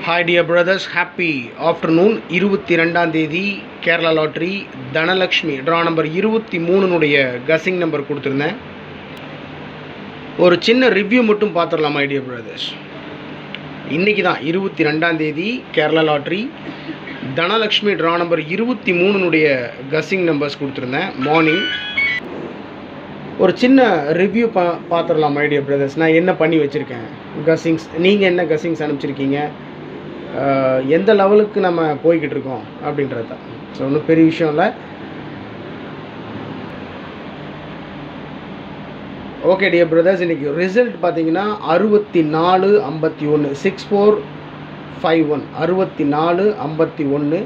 Hi dear brothers, happy afternoon. 22ஆம் தேதி Kerala lottery Dhanalakshmi draw number 23 guessing number கொடுத்துருந்தேன். ஒரு சின்ன ரிவ்யூ மட்டும் பார்த்துடலாம் மை டியர் பிரதர்ஸ். இன்றைக்கி தான் 22ஆம் தேதி Kerala lottery Dhanalakshmi draw number 23 guessing numbers கொடுத்துருந்தேன். மார்னிங் ஒரு சின்ன ரிவ்யூ பார்த்துடலாம் மை டியர் பிரதர்ஸ். நான் என்ன பண்ணி வச்சுருக்கேன் கசிங்ஸ், நீங்கள் என்ன கசிங்ஸ் அனுப்பிச்சிருக்கீங்க, எந்த லெவலுக்கு நம்ம போய்கிட்டு இருக்கோம் அப்படின்றது தான். ஸோ ஒன்றும் பெரிய விஷயம் இல்லை. ஓகே டியர் பிரதர்ஸ், இன்றைக்கி ரிசல்ட் பார்த்தீங்கன்னா 6451 6451 6451.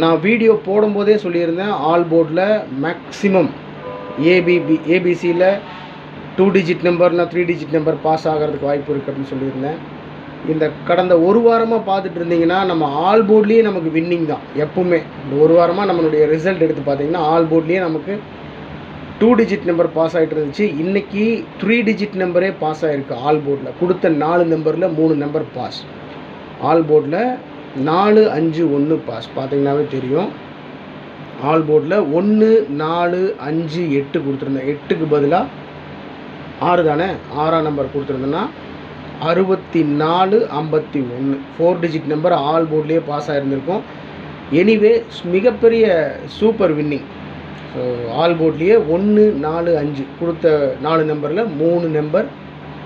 நான் வீடியோ போடும்போதே சொல்லியிருந்தேன், ஆல் போர்டில் மேக்ஸிமம் ஏபிசியில் 2 டிஜிட் நம்பர்னா 3 டிஜிட் நம்பர் பாஸ் ஆகிறதுக்கு வாய்ப்பு இருக்குது அப்படின்னு சொல்லியிருந்தேன். இந்த கடந்த ஒரு வாரமாக பார்த்துட்டு இருந்தீங்கன்னா நம்ம ஆல் போர்ட்லேயே நமக்கு வின்னிங் தான் எப்பவுமே. இந்த ஒரு வாரமாக நம்மளுடைய ரிசல்ட் எடுத்து பார்த்தீங்கன்னா ஆல் போர்ட்லேயே நமக்கு 2 டிஜிட் நம்பர் பாஸ் ஆகிட்டு இருந்துச்சு. இன்றைக்கி 3 டிஜிட் நம்பரே பாஸ் ஆகிருக்கு. ஆல் போர்டில் கொடுத்த 4 நம்பரில் 3 நம்பர் பாஸ். ஆல் போர்டில் 4 5 1 பாஸ் பார்த்தீங்கன்னாவே தெரியும். ஆல் போர்டில் 1 4 5 8 கொடுத்துருந்தேன். 8க்கு பதிலாக 6 தானே, 6ஆம் நம்பர் கொடுத்துருந்தேன்னா 6451 4 டிஜிட் நம்பர் ஆல் போர்ட்லேயே பாஸ் ஆகிருந்திருக்கும். எனிவே மிகப்பெரிய சூப்பர் வின்னிங். ஸோ ஆல் போர்ட்லேயே 1 4 5 கொடுத்த 4 நம்பரில் 3 நம்பர்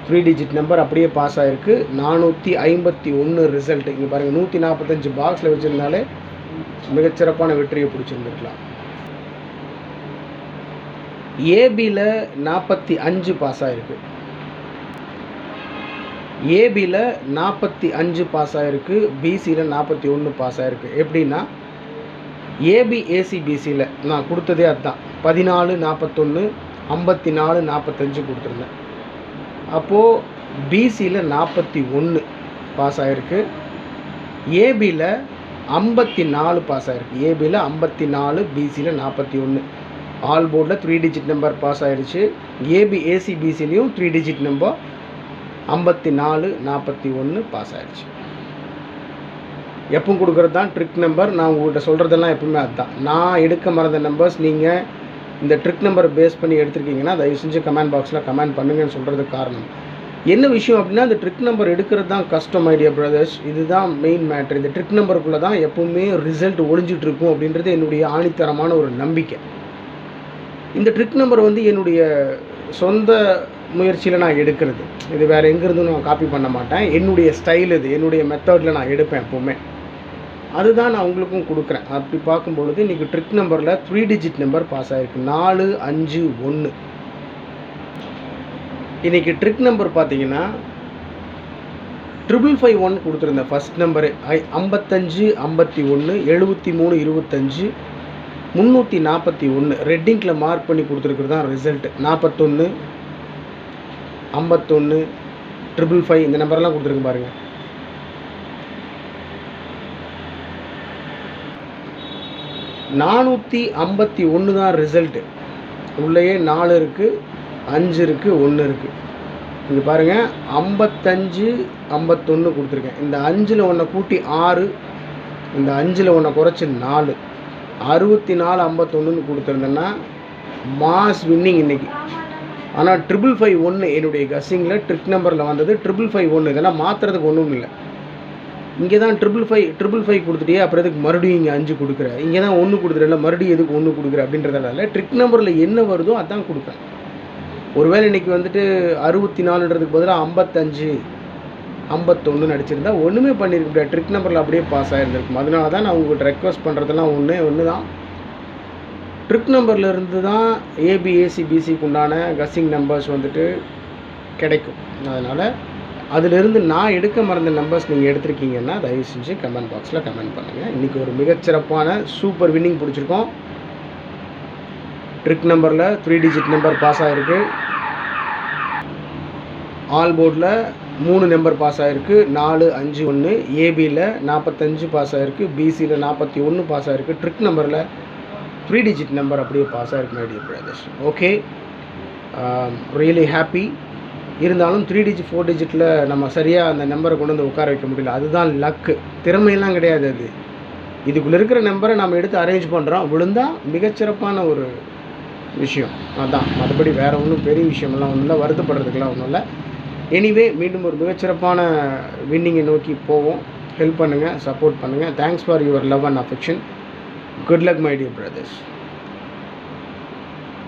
3 டிஜிட் நம்பர் அப்படியே பாஸ் ஆகிருக்கு. 451 ரிசல்ட். இங்கே பாருங்கள், 145 பாக்ஸில் வச்சுருந்தாலே மிகச்சிறப்பான வெற்றியை பிடிச்சிருந்துருக்கலாம். ஏபியில் 45 பாஸ் ஆகிருக்கு. ஏபியில் 45 பாஸ் ஆகிருக்கு. பிசியில் 41 பாஸ் ஆகிருக்கு. எப்படின்னா ஏபி ஏசிபிசியில் நான் கொடுத்ததே அதுதான். 14 41 54 45 கொடுத்துருந்தேன். அப்போது பிசியில் 41 பாஸ் ஆகிருக்கு. ஏபியில் 54 பாஸ் ஆகிருக்கு. ஏபியில் 54, பிசியில் 41. ஆல் போர்டில் 3 டிஜிட் நம்பர் பாஸ் ஆகிடுச்சு. ஏபி ஏசிபிசிலையும் 3 டிஜிட் நம்பர் 54 41 பாஸ் ஆகிடுச்சு. எப்பவும் கொடுக்குறது தான் ட்ரிக் நம்பர். நான் உங்கள்கிட்ட சொல்கிறதெல்லாம் எப்பவுமே அதுதான். நான் எடுக்க மறந்த நம்பர்ஸ் நீங்கள் இந்த ட்ரிக் நம்பர் பேஸ் பண்ணி எடுத்துருக்கீங்கன்னா தயவு செஞ்சு கமெண்ட் பாக்ஸில் கமெண்ட் பண்ணுங்கன்னு சொல்கிறதுக்கு காரணம் என்ன விஷயம் அப்படின்னா, இந்த ட்ரிக் நம்பர் எடுக்கிறது தான் கஷ்டம் மை டியர் பிரதர்ஸ். இதுதான் மெயின் மேட்ரு. இந்த ட்ரிக் நம்பருக்குள்ளே தான் எப்பவுமே ரிசல்ட் ஒளிஞ்சிட்டு இருக்கும் அப்படின்றது என்னுடைய ஆணித்தரமான ஒரு நம்பிக்கை. இந்த ட்ரிக் நம்பர் என்னுடைய சொந்த முயற்சியில் நான் எடுக்கிறது. இது வேறு எங்கேருந்தும் நான் காப்பி பண்ண மாட்டேன். என்னுடைய ஸ்டைல் இது, என்னுடைய மெத்தடில் நான் எடுப்பேன் எப்போவுமே. அதுதான் நான் உங்களுக்கும் கொடுக்குறேன். அப்படி பார்க்கும்பொழுது இன்றைக்கி ட்ரிக் நம்பரில் 3 டிஜிட் நம்பர் பாஸ் ஆகிருக்கு. 4 5 1. இன்றைக்கி ட்ரிக் நம்பர் பார்த்தீங்கன்னா 551 கொடுத்துருந்தேன். ஃபஸ்ட் நம்பரு 55 51 73 25 341 ரெட்டிங்கில் மார்க் பண்ணி கொடுத்துருக்குறது தான் ரிசல்ட். 41 51 555 இந்த நம்பர்லாம் கொடுத்துருக்கு பாருங்கள். $451 தான் ரிசல்ட்டு. உள்ளேயே 4 இருக்குது, 5 இருக்குது, 1 இருக்குது. இங்கே பாருங்கள், 55 51 கொடுத்துருக்கேன். இந்த 5ல் 1 கூட்டி 6, இந்த 5ல் 1 குறைச்சி 4 64 51 கொடுத்துருந்தேன்னா மாஸ் வின்னிங் இன்றைக்கி. ஆனால் 551 என்னுடைய கசிங்கில் ட்ரிக் நம்பரில் வந்தது 551. இதெல்லாம் மாற்றுறதுக்கு ஒன்றும் இல்லை. இங்கே தான் 555 கொடுத்துட்டே அப்புறம் எதுக்கு மறுபடியும் இங்கே 5 கொடுக்குற, இங்கே தான் 1 கொடுத்துறல மறுபடியும் எதுக்கு 1 கொடுக்குற அப்படின்றதுனால ட்ரிக் நம்பரில் என்ன வருதோ அதான் கொடுப்பேன். ஒருவேளை இன்றைக்கி 64ன்றதுக்கு பதிலாக 55 51 அடிச்சிருந்தா ஒன்றுமே பண்ணியிருக்க முடியாது. ட்ரிக் நம்பரில் அப்படியே பாஸ் ஆகிருந்திருக்கும். அதனால தான் நான் உங்கள்கிட்ட ரெக்வஸ்ட் பண்ணுறதெல்லாம் ஒன்று தான். ட்ரிக் நம்பரில் இருந்து தான் ஏபி ஏசிபிசிக்கு உண்டான கசிங் நம்பர்ஸ் கிடைக்கும். அதனால் அதிலிருந்து நான் எடுக்க மறந்த நம்பர்ஸ் நீங்கள் எடுத்திருக்கீங்கன்னா தயவு செஞ்சு கமெண்ட் பாக்ஸில் கமெண்ட் பண்ணுங்கள். இன்றைக்கி ஒரு மிகச்சிறப்பான சூப்பர் வின்னிங் பிடிச்சிருக்கோம். ட்ரிக் நம்பரில் 3 டிஜிட் நம்பர் பாஸ் ஆகிருக்கு. ஆல் போர்டில் 3 நம்பர் பாஸ் ஆகிருக்கு. 4 5 1. ஏபியில் 45 பாஸ் ஆகிருக்கு. பிசியில் 41 பாஸ் ஆகிருக்கு. ட்ரிக் நம்பரில் 3 டிஜிட் நம்பர் அப்படியே பாஸ் ஆகிருக்கு my dear brothers. Okay, really happy. இருந்தாலும் 3 டிஜிட் 4 டிஜிட்டில் நம்ம சரியாக அந்த நம்பரை கொண்டு வந்து உட்கார வைக்க முடியல. அதுதான் லக்கு, திறமையெல்லாம் கிடையாது. அது இதுக்குள்ளே இருக்கிற நம்பரை நம்ம எடுத்து அரேஞ்ச் பண்ணுறோம், விழுந்தால் மிகச்சிறப்பான ஒரு விஷயம். அதான், மற்றபடி வேறு ஒன்றும் பெரிய விஷயமெல்லாம் ஒன்றும் இல்லை, வருத்தப்படுறதுக்கெல்லாம் ஒன்றும் இல்லை. எனிவே மீண்டும் ஒரு மிகச்சிறப்பான வின்னிங்கை நோக்கி போவோம். ஹெல்ப் பண்ணுங்கள், சப்போர்ட் பண்ணுங்கள். Thanks for your love and affection. Good luck my dear brothers.